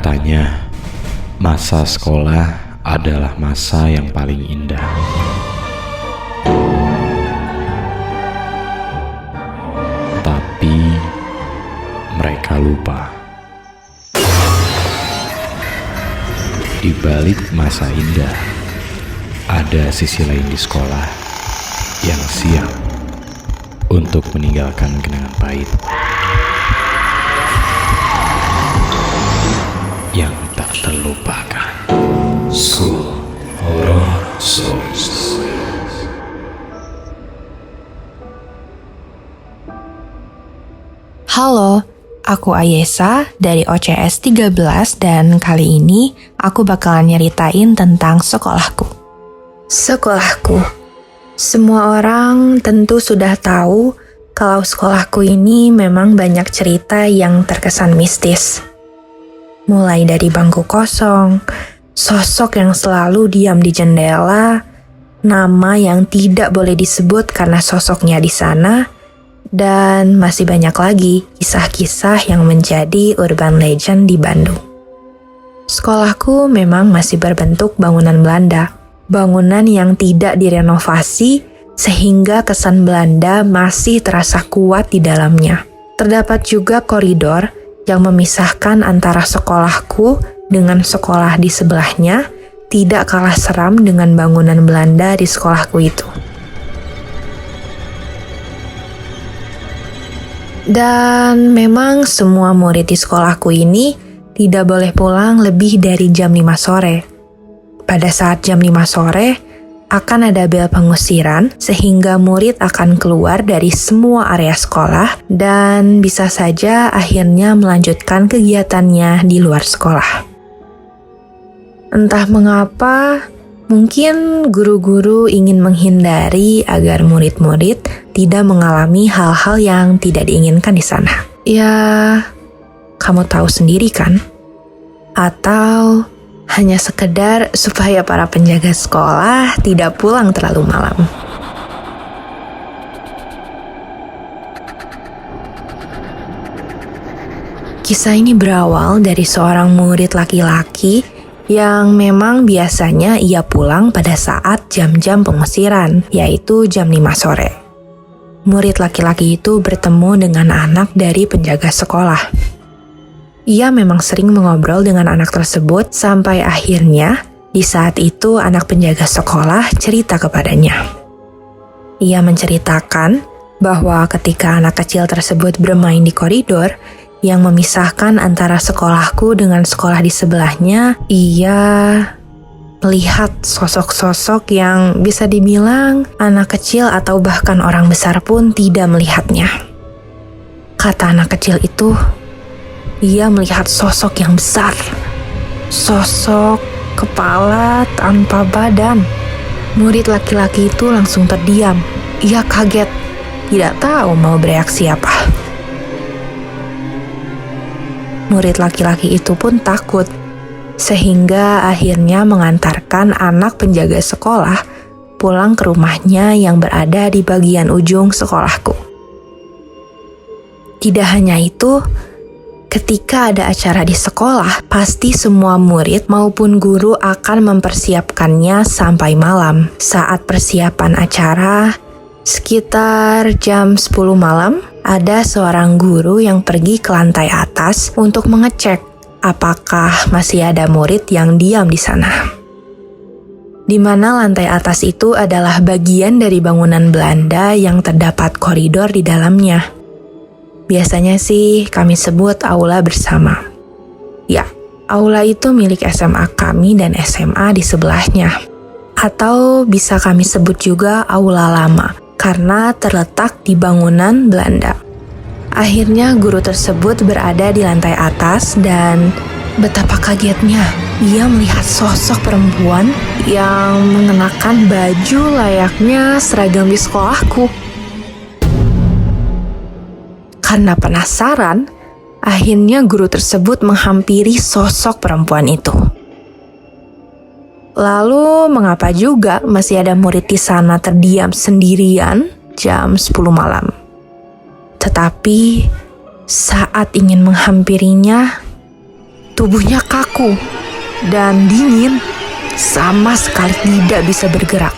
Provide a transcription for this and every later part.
Katanya, masa sekolah adalah masa yang paling indah. Tapi mereka lupa. Di balik masa indah, ada sisi lain di sekolah yang siap untuk meninggalkan kenangan pahit yang tak terlupakan. School Horror Stories. Halo, aku Ayesa dari OCS 13 dan kali ini aku bakalan nyeritain tentang sekolahku. Sekolahku. Semua orang tentu sudah tahu kalau sekolahku ini memang banyak cerita yang terkesan mistis. Mulai dari bangku kosong, sosok yang selalu diam di jendela, nama yang tidak boleh disebut karena sosoknya di sana, dan masih banyak lagi kisah-kisah yang menjadi urban legend di Bandung. Sekolahku memang masih berbentuk bangunan Belanda, bangunan yang tidak direnovasi sehingga kesan Belanda masih terasa kuat di dalamnya. Terdapat juga koridor yang memisahkan antara sekolahku dengan sekolah di sebelahnya, tidak kalah seram dengan bangunan Belanda di sekolahku itu. Dan memang semua murid di sekolahku ini tidak boleh pulang lebih dari jam 5 sore. Pada saat jam 5 sore, akan ada bel pengusiran sehingga murid akan keluar dari semua area sekolah dan bisa saja akhirnya melanjutkan kegiatannya di luar sekolah. Entah mengapa, mungkin guru-guru ingin menghindari agar murid-murid tidak mengalami hal-hal yang tidak diinginkan di sana. Ya, kamu tahu sendiri kan? Atau hanya sekedar supaya para penjaga sekolah tidak pulang terlalu malam. Kisah ini berawal dari seorang murid laki-laki yang memang biasanya ia pulang pada saat jam-jam pengusiran, yaitu jam 5 sore. Murid laki-laki itu bertemu dengan anak dari penjaga sekolah. Ia memang sering mengobrol dengan anak tersebut sampai akhirnya di saat itu anak penjaga sekolah cerita kepadanya. Ia menceritakan bahwa ketika anak kecil tersebut bermain di koridor yang memisahkan antara sekolahku dengan sekolah di sebelahnya, ia melihat sosok-sosok yang bisa dibilang anak kecil atau bahkan orang besar pun tidak melihatnya. Kata anak kecil itu, ia melihat sosok yang besar, sosok kepala tanpa badan. Murid laki-laki itu langsung terdiam. Ia kaget, tidak tahu mau bereaksi apa. Murid laki-laki itu pun takut, sehingga akhirnya mengantarkan anak penjaga sekolah pulang ke rumahnya yang berada di bagian ujung sekolahku. Tidak hanya itu, ketika ada acara di sekolah, pasti semua murid maupun guru akan mempersiapkannya sampai malam. Saat persiapan acara, sekitar jam 10 malam, ada seorang guru yang pergi ke lantai atas untuk mengecek apakah masih ada murid yang diam di sana. Di mana lantai atas itu adalah bagian dari bangunan Belanda yang terdapat koridor di dalamnya. Biasanya sih kami sebut aula bersama. Ya, aula itu milik SMA kami dan SMA di sebelahnya. Atau bisa kami sebut juga aula lama, karena terletak di bangunan Belanda. Akhirnya guru tersebut berada di lantai atas dan betapa kagetnya ia melihat sosok perempuan yang mengenakan baju layaknya seragam di sekolahku. Karena penasaran, akhirnya guru tersebut menghampiri sosok perempuan itu. Lalu mengapa juga masih ada murid di sana terdiam sendirian jam 10 malam? Tetapi saat ingin menghampirinya, Tubuhnya kaku dan dingin, sama sekali tidak bisa bergerak.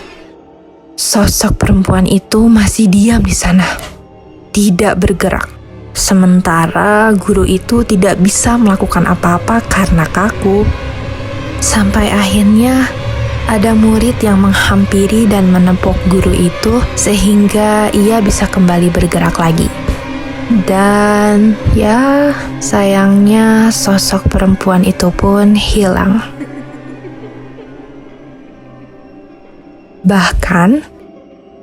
Sosok perempuan itu masih diam di sana, tidak bergerak. Sementara guru itu tidak bisa melakukan apa-apa karena kaku. Sampai akhirnya ada murid yang menghampiri dan menepuk guru itu sehingga ia bisa kembali bergerak lagi. Dan ya, sayangnya sosok perempuan itu pun hilang. Bahkan,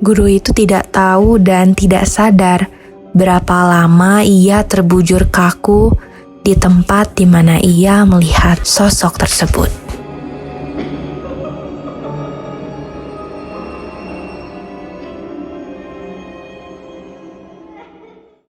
guru itu tidak tahu dan tidak sadar berapa lama ia terbujur kaku di tempat di mana ia melihat sosok tersebut.